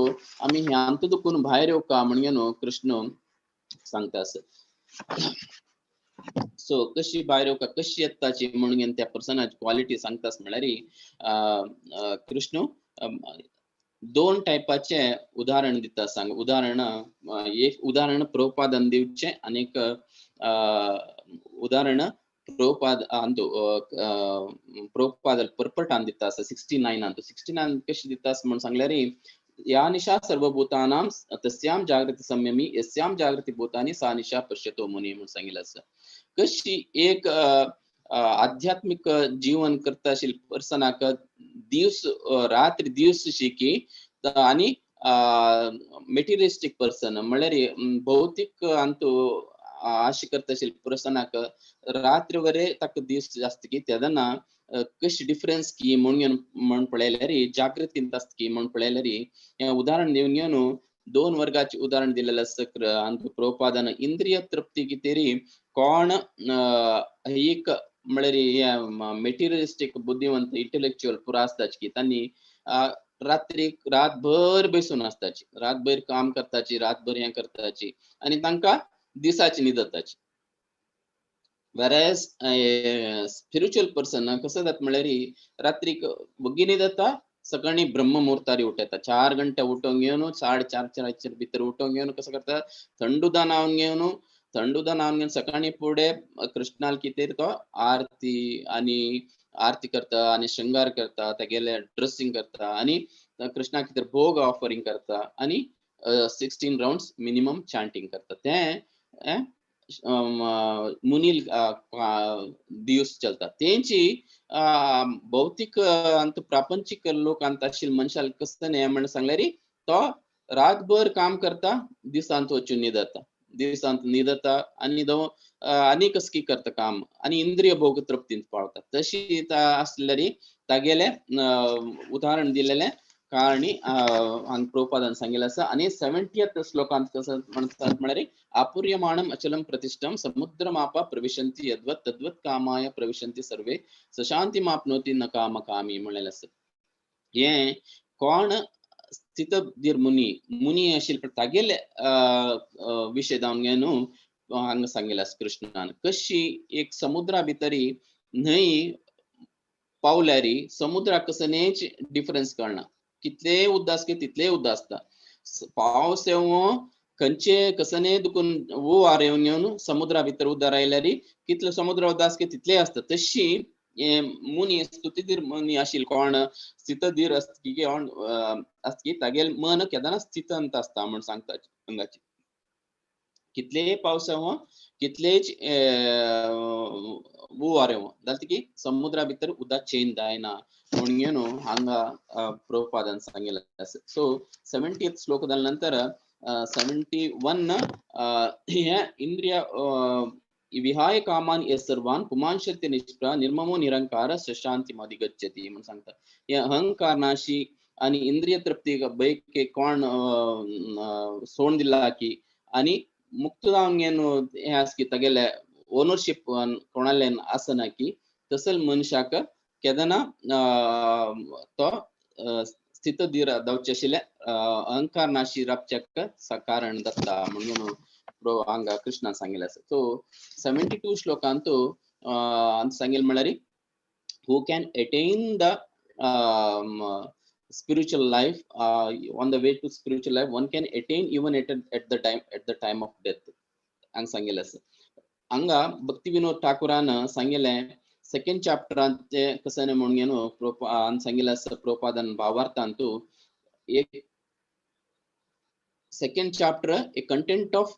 आम्ही ह्यांत दुखून बाहेर येवका म्हणून कृष्ण सांगता सो कशी भायर येवका कशी येताची म्हणून त्या पर्सनाची क्वालिटी सांगतास म्हळ्यार कृष्ण 2 टायपाचे उदाहरण दिता सांग उदाहरण एक उदाहरण प्रभुपादान दिवचे आणि एक उदाहरण प्रभुपाद अंतु प्रभुपाद परपट दिता 69 अंतु 69 कशी दितास म्हणून सांगल्यार या निशा सर्वभूतानां तस्याम जागृती संयमी यस्याम जागृती भूतानी सा निशा पश्यतो मुनी म्हणून सांगितलं असं कशी एक आध्यात्मिक जीवन करता आशिल्ले पर्सनाक दिवस रात्री दिवस शिकी आणि मेटेरियलिस्टिक पर्सन म्हळ्यार भौतिक अंतू आशे करता आशिल्ले पर्सनाक रात्री वरे ताका दिवस जास्त की तेदना कशी डिफरन्स की म्हणून पळयल्यार जागृती आसता की म्हणून पळयल्यार हे उदाहरण दिवन घेवन 2 वर्गाचे उदाहरण दिलेलं असं प्रभुपादान इंद्रिय तृप्ती कितेरी कोण एक म्हळ्यार मेटेरियलिस्टीक बुद्धिवंत इंटेलेक्च्युअल पुरा आसताची तांणी रातभर बसून आसताची, रातभर काम करताची, रातभर हें करताची आनी तांकां दिसाची न्हीद जाताची. whereas स्पिरिच्युअल पर्सन कसं जाता म्हळ्यार रात्रीक बग्गी न्हीद जाता, सकाळी ब्रह्म मुहूर्तार उठयता, 4 घंटे उठोवन घेवन 4:30 भितर उठोवन घेवन कसं करता, थंडुदान न्हावन घेवन सकाळी फुडें कृष्णाल कितें तो आरती करता आनी शृंगार करता, तेगेले ड्रेसिंग करता आनी कृष्णाक कितें भोग ऑफरिंग करता आनी 16 राउंड्स मिनिमम चांटिंग करता. तें मुनील दिवस चलता. तेंची भौतिक अंत प्रापंचिक लोक अंत आशिल्ले मनशाल कसं हें म्हण सांगल्यार तो रातभर काम करता, दिसांत वचून न्हीद जाता आनी आनी कसकी करता काम आनी इंद्रिय भोग तृप्तींत पावता. तशी आसल्यार तागेले उदाहरण दिलेलें काणी हांगा प्रभुपादान सांगिल्लें आसा. आनी 70th श्लोकांत कसं म्हणटात म्हळ्यार आपुर्यमाणम अचलम प्रतिष्ठम समुद्रमापा प्रविशन्ति यद्वत् तद्वत् कामाय प्रविशन्ति सर्वे सशांती मापनोति न काम कामी म्हणलेलें आसा. हें कोण स्थितधीर मुनी आशिल्ले तागेले विशय जावन घे न्हू हांगा सांगिल्लें आसा कृष्णान. कशी एक समुद्रा भितरी न्हंय पावल्यार समुद्राक कसनेच डिफरन्स कळना, कितले उद्द आसता तितले उद्द आसता. पावस येवो खंयचे कसने दुखून वो वार येवन घेवन समुद्रा भितर उद्दार आयल्यार कितले समुद्र उद्द आसता तितले आसता. तशी मुनी स्तुतीधीर मुनी आशिल्ले कोण स्थितधीर आसता तागेले मन केदारनाथ स्थितंत आसता म्हण सांगता हांगाची. कितलेय पावस येवो कितलेच वार येवो जाल्यार की समुद्रा भितर उदक चेंज जायना म्हण घेवन हांगा प्रभुपादान सांगिल्लें आसा. सो 70th श्लोक जाल्या नंतर 71 हें इंद्रिय विहाय कामान ये सर्वान पुमांशत्य निष्प्रा निर्ममो निरंकार शांती अधिगच्छति म्हण सांगता. हे अहंकार नाशी आनी इंद्रिय तृप्ती बैके कोण सोडून दिला की आनी मुक्त जावन घेवन हें आस की तागेले ओनरशिप कोणालें आसना की तसल मनशाक केदना तो स्थितधीर जावचे आशिल्ले अहंकार नाशी रावच्याक कारण जाता म्हणून हांगा कृष्णान सांगिल्लें आसा. सो 72 श्लोकांत सांगिल्लें म्हळ्यार who can attain the spiritual life on the way to spiritual life one can attain even at the time of death ang सांगिल्लें आसा. हांगा भक्ती विनोद ठाकुरान सांगिल्लें सेकंड चॅप्टरांत ते कसं म्हण घेवन सांगिल्लें आसा प्रभुपादान भावार्थांत एक second chapter a content of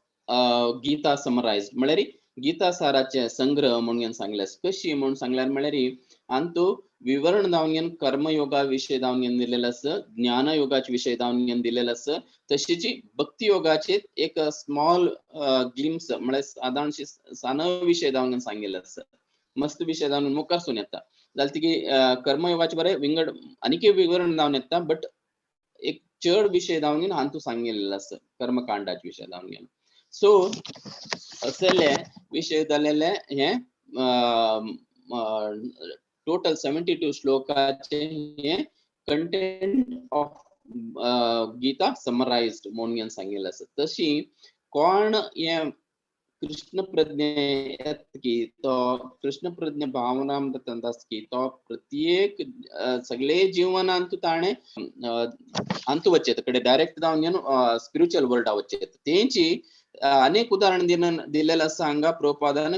Gita summarise म्हळ्यार गीता साराचे संग्रह म्हणून सांगले. कशी म्हणून सांगल्यार म्हळ्यार अंतू विवरण जावन घेवन कर्मयोगा विशय जावन घेवन दिलेले आसा, ज्ञान योगाचे विशय जावन घेवन दिलेले आसा, तशीच भक्ती योगाचे एक स्मॉल ग्लिम्स म्हळ्यार साधारणशी सानव विशय जावन घेवन सांगिल्ले आसा. मस्त विशय जावन मुखार सून येता जाल्यार ती कर्मयोगाचे बरें विंगड आनीक विवरण जावन येता बट एक चड विशय जावन घेवन हांतू सांगिल्लेलो आसा कर्मकांडाचे विशय जावन घेवन. सो असले विशय जालेले हे टोटल 72 श्लोकाचे हे कंटेंट ऑफ गीता समराइज्ड म्हणून सांगिल्लें आसा. तशी कोण हे कृष्ण प्रज्ञे की तो कृष्ण प्रज्ञे भावना की तो प्रत्येक सगळे जीवनांत ताणे अंत वचेत कडे डायरेक्ट जावन घेवन स्पिरिच्युअल वर्ल्ड वचेत. तेंची अनेक उदाहरण दिलेलं आसा हांगा प्रभुपादान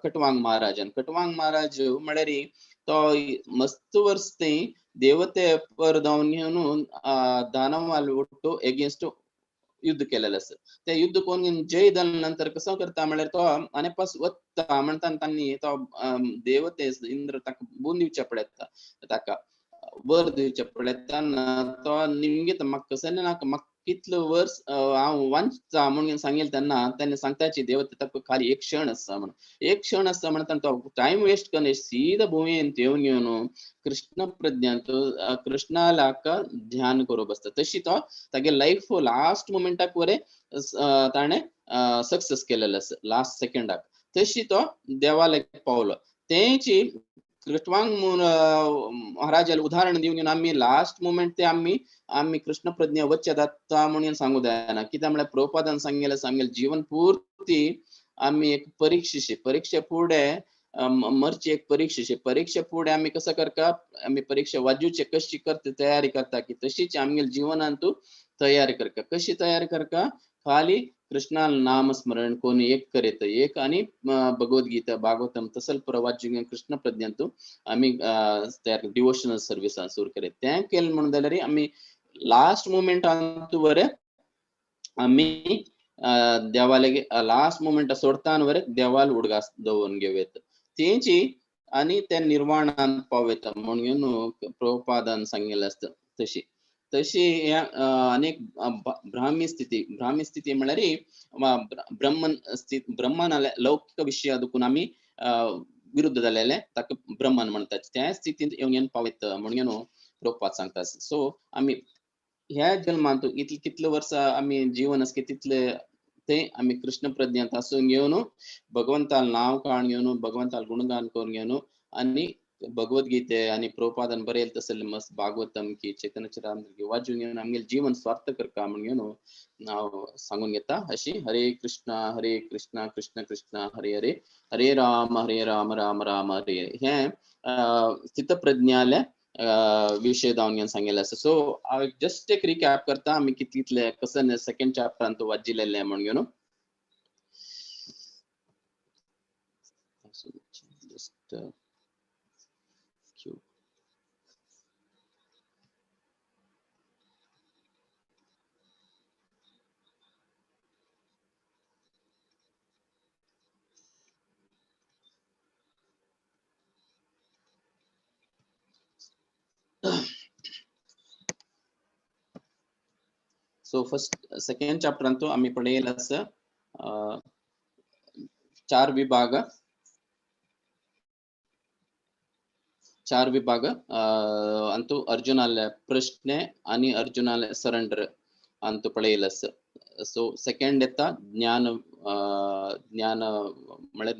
कटवांग महाराज म्हळ्यार तो मस्त वर्स ते देवते पर जावन घेवन दानवाल उट्टू एगेन्स्ट युद्ध केलेलं असं. ते युद्ध कोण जय जाल्या नंतर कसं करता म्हळ्यार तो आनी पास वता म्हणटा तांणी तो देवते इंद्र ताका बून दिवचे पडटा, ताका वर दिवचे पडटा. तो निमगीत म्हाका कसं म्हाका कितलो वर्स हांव वांचता म्हणून सांगिल्लें तेन्ना ताणें सांगताची देवते ताका खाली एक क्षण आसा म्हणून, एक क्षण आसता म्हणटा तो टायम वेस्ट करना सीधा भुंयेन येवन घेवन कृष्ण प्रज्ञांत कृष्णालाक ध्यान करूं बसता. तशी तो तागे लाईफ लास्ट मोमेंटाक वरे ताणें सक्सेस केलेलो आसा लास्ट सेकंडाक. तशी तो देवालयाक पावलो. तेची कृष्णवांग महाराजाला उदाहरण दिवन आम्ही लास्ट मोमेंट ते आम्ही कृष्ण प्रज्ञा वच्चे दत्ता म्हणून सांगू द्या की त्यामुळे प्रभुपादान सांगेल जीवन पूर्ती आम्ही एक परीक्षे पुढे मरची एक परीक्षे पुढे आम्ही कसं करता आम्ही परीक्षा वाजूचे कशी करते तयारी करता की तशीच आम्ही जीवनांतू तयारी करता कशी तयारी करता खाली कृष्णा नामस्मरण कोणी एक करेत एक आणि भगवद्गीता भागवतम तसल प्रवाच कृष्ण प्रज्ञांतू आम्ही डिवोशनल सर्विस सुरू करे त्या केलं म्हणून जाल्यार आम्ही लास्ट मोमेंट अंतू वरे आम्ही देवाले लास्ट मोमेंट सोडताना वरे देवाल उडगास दवरून घेवेत तेची आणि त्या निर्वाणात पावेत म्हणून प्रभुपादान सांगितलं असतं तशी अनेक ब्राह्मी स्थिती म्हळ्यार ब्रह्मन लौकिक विषय अदकून आम्ही विरुद्ध जालेले ताका ब्रह्मन म्हणतात त्या स्थितीत येऊन पावत म्हणून प्रभुपाद सांगतात सो आम्ही ह्या जन्मांतू कितले वर्ष आम्ही जीवन असके तितले ते आम्ही कृष्ण प्रज्ञात असून घेऊन भगवंताला नाव काढून घेऊन भगवंताला गुणगान करून घेऊन आणि भगवद्गीते आणि प्रभुपादन बरेल तसले मस्त भागवतम की चैतन्य चरितामृत वाचून घेऊन आमगे जीवन स्वार्थकर का म्हणून नाव सांगून घेता अशी हरे कृष्ण कृष्ण कृष्ण हरे हरे हरे राम राम राम हरे हे स्थितप्रज्ञाले विषय जाऊन सांगेल असं सो जस्ट एक रिकॅप करता आम्ही कितले कसं सेकंड चॅप्टर तो वाजिलेले म्हणून just cute. So first second chapter अंतू आम्ही पडेल असं चार विभाग अंतू अर्जुनाला प्रश्न आणि अर्जुनाला सरेंडर अंतू पडेल असं सो सेकंड येता ज्ञान म्हणजे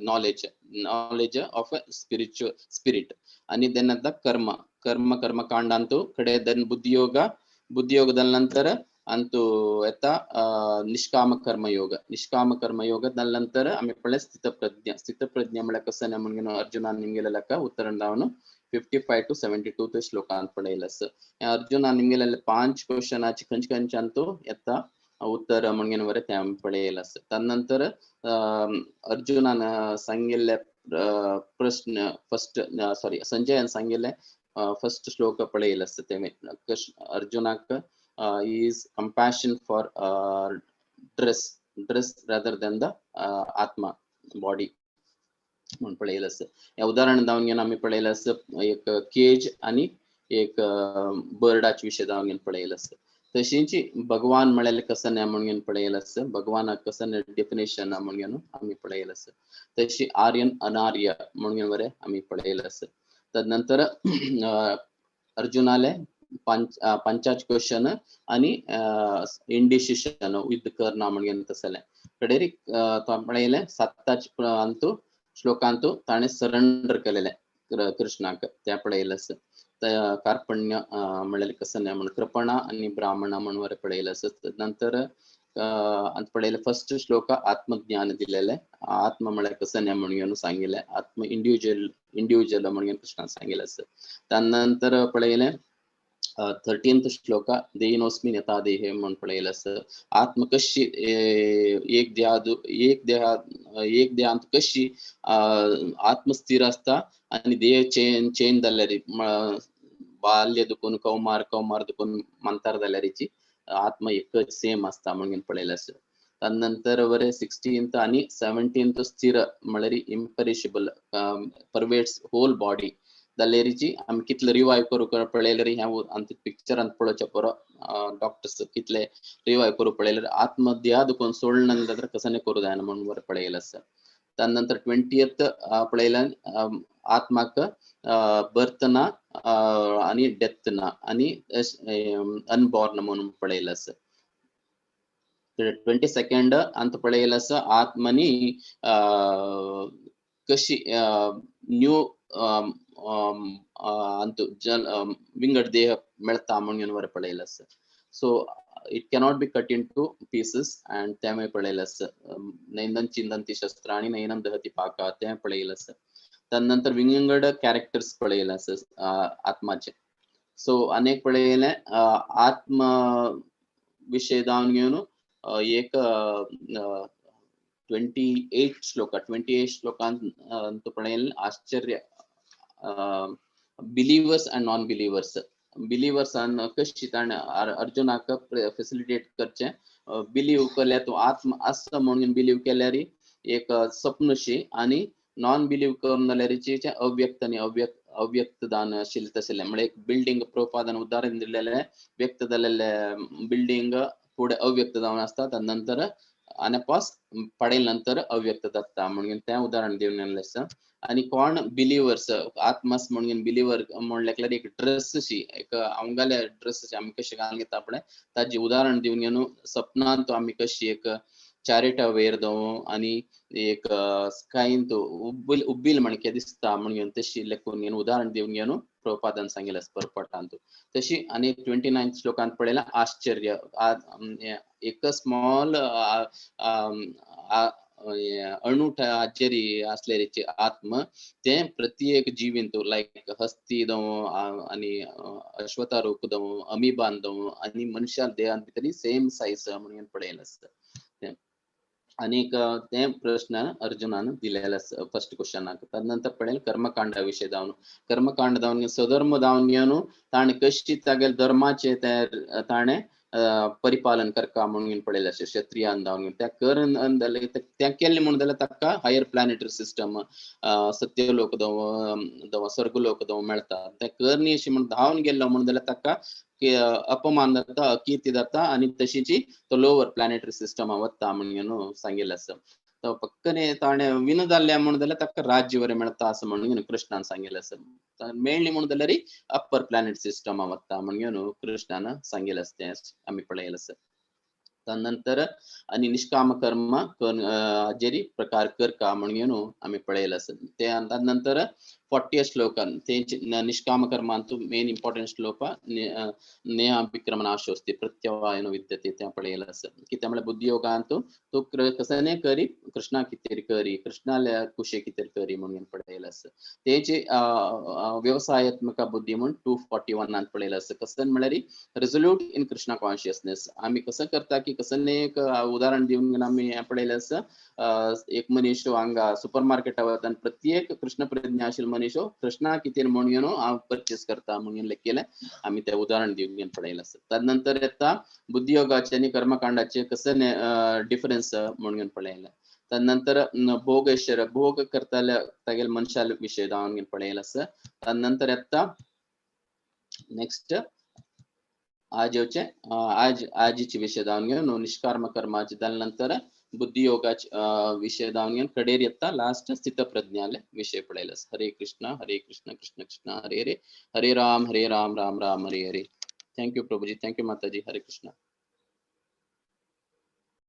नॉलेज ऑफ अ स्पिरिट आणि देन आता कर्म कांड अंतू कडे देन बुद्धियोगದ ನಂತರ अंतु येता निष्काम कर्मयोग नंतर आम्ही पडले स्थितप्रज्ञा म्हणजे कसं म्हणून अर्जुना निमगेला उत्तर दावनो 55 to 72 ते श्लोकांत पडेल असं अर्जुना निमगेला 5 क्वेश्चनाची खंच अंतू येता उत्तर म्हणून वरे त्या पडेल असं त्यानंतर अर्जुनान सांगितले प्रश्न फर्स्ट संजय सांगितले फर्स्ट श्लोक पडेल असं ते अर्जुनाक is compassion for dress rather than the atma body म्हणून पडेल असं या उदाहरण दावून घेऊन आम्ही पडेल असं एक केज आणि एक बर्डाचे विषय दावून घेऊन पडेल असं तशीची भगवान म्हळेल कसं नाही म्हणून पडेल असं भगवान कसं डेफिनेशन म्हणून आम्ही पडेल असं तशी आर्यन अनार्य म्हणून वरे आम्ही पडेल असं तदनंतर अर्जुनाले पंचाच क्वेश्चन आणि इंडिसिशन युद्ध करना म्हणून तसले कडेरी पडेले 7 अंतू श्लोकांतू ताणे सरेंडर केलेले कृष्णाक त्या पडेल असं कार्पण्य म्हळेल कसं नाही म्हणून कृपणा आणि ब्राह्मण म्हणून वरे पडेल असं नंतर अंत पडेल फर्स्ट श्लोक आत्मज्ञान दिलेले आत्म म्हळेल कसं नाही म्हणून सांगितले आत्म इंडिव्हिज्युअल म्हणून कृष्णा सांगितलं असं त्यानंतर पडेल 13th श्लोक देहिनोस्मिन् यथा देहे म्हणून पडेल असं आत्म कशी एक देहांत कशी आत्मस्थिर असता आणि देह चेंज जाल्यारी बाल्य दुखून कौमार दुखून मंतार जाल्यारीची आत्म एकच सेम असता म्हणून पडेल असं त्यानंतर वरे 16th आणि 17th स्थिर म्हळ्यार इम्परिशेबल परवेट्स होल बॉडी दलेरीची आम्ही कितले रिवाइव करू पडेल ह्या अंत पिक्चर अंत पळोवचे परो डॉक्टर्स कितले रिवाइव करू पडेल आत्मदेहा दुखून सोडल्यानंतर कसं करू जायना म्हणून वर पडेल असं त्यानंतर 20th पडेल आत्माक बर्थ ना आणि डेथ ना आणि अनबॉर्न म्हणून पडेल असं 22nd अंत पडेल असं आत्मनी कशी न्यू अंतु जन विंगड देह मेळता म्हणून वर पळयला आसा. So it cannot be cut into pieces end तें पळयला आसा. नैनन चिंदंती शस्त्र आणि नैनन दहती पाका तें पळयला आसा. तदनंतर विंगड कॅरेक्टर्स पळयला आसा आत्माचे. सो अनेक पळयले आत्म विषय जावन घेवन एक 28 श्लोकांत पळयले आश्चर्य believers end non believers. Believers कशी ताणें अर्जुनाक फॅसिलिटेट करचें. बिलीव केल्यार तूं आत्म आसा म्हणून बिलीव केल्यार एक स्वप्नशी आणि नॉन बिलीव करून जाल्यार अव्यक्त आणि अव्यक्त दान आशिल्लें तसलें. म्हणजे एक बिल्डिंग प्रपादन उदाहरण दिलेलें व्यक्त जाल्लें बिल्डिंग पुढे अव्यक्त जावन आसता नंतर आनेपास पडेल नंतर अव्यक्त जाता म्हणून तें उदाहरण दिवन आसा. आणि कोण बिलीवर्स आत्मास म्हणून बिलीवर म्हणल्यार एक ड्रेस एक आमगेले ड्रेस आमी कशे घालून घेता पळय ताजी उदाहरण दिवन घेवन सपनांत आमी कशी एक चारिटा वेर जावं आणि एक स्कायन तो उब्बील मणके दिसता म्हणून तशी लेखून उदाहरण दिवन घेवन प्रपादन सांगिल्लें परपटांत. तशी आणि 29 श्लोकांत पळयला आश्चर्य एक स्मॉल अणुठ आश्चर्य असलेले आत्म ते प्रत्येक जीविंत लायक हस्ती जावं आणि अश्वतारूप जावं अमिबान जावं आणि मनुष्या देहांत भितर सेम सायज म्हणून पळयला आसता. अनेक ते प्रश्न अर्जुनान दिलेला फर्स्ट क्वेश्चनाक. तदनंतर पळयलें कर्मकांडा विशय जावन कर्मकांड जावन स्वधर्म जावन घेवन ताणें कशी तागेले धर्माचे ताणें परिपालन करता म्हणून पळयलें अशें क्षत्रियान जावन त्या करून त्या केलें म्हणून जाल्यार ताका हायर प्लॅनेटरी सिस्टम सत्यलोक जावं स्वर्गलोक जावं मेळटा. त्या करणी अशी म्हणून धांवन गेल्लो म्हणून जाल्यार ताका अपमान जाता अकीर्ती जाता आणि तशीच तो लोवर प्लॅनेटरी सिस्टम वता म्हणून सांगिल्लें आसा. तो पक्कने ताणें विन जाल्ल्या म्हणून जाल्यार ताका राज्य बरें मेळटा असं म्हणून कृष्णान सांगिल्लें आसा. मेळ्ळी म्हणून जाल्यार अप्पर प्लॅनेट सिस्टम वता म्हणून कृष्णान सांगिल्लें आसा तें आमी पळयलें आसा. तदनंतर आणि निष्काम कर्म हाजेरी प्रकार करता म्हणून आमी पळयलें आसा. ते तदनंतर 40 श्लोकान ते निष्काम कर्मांत मेन इंपॉर्टंट श्लोक नेहा विक्रमनाशोस्ति प्रत्यवायनो विद्यते तें पळयलें आसा. कित्याक म्हळ्यार बुद्धियोगांत तूं कसने करी कृष्णा कितें करी कृष्णाल्या कुशे कितें करी म्हणून पळयलें आसा. तेची व्यवसायात्मक बुद्धी म्हणून 241 पळयलें आसा. कसं म्हळ्यार रिझोल्यूट इन कृष्णा कॉन्शियसनेस. आमी कसं करता की कसने एक उदाहरण दिवन आमी पळयलें आसा. एक मनीस हांगा सुपर मार्केटा वता आनी प्रत्येक कृष्ण प्रज्ञा आशिल्लो मनीस कृष्णा कितें म्हणून हांव परचेस करता म्हणून केलें आमी तें उदाहरण दिवन पळयलें आसा. तदनंतर येता बुद्धियोगाचे आनी कर्मकांडाचे कसं डिफरन्स म्हणून पळयलें. तदनंतर भोग ऐश्वर्य भोग करताले तागेले मनशा विशय जावन पळयलें आसा. तदनंतर येता नेक्स्ट आजीचे विषय जावन घेवन निष्काम कर्माचे जाल्या नंतर बुद्धियोगाचे विषय जावन घेवन कडेर येता लास्ट स्थित प्रज्ञाले विषय पळयलें आसा. हरे कृष्ण कृष्ण कृष्ण हरे हरे, हरे राम राम राम हरे हरे. थँक्यू प्रभुजी, थँक्यू माताजी. हरे कृष्ण.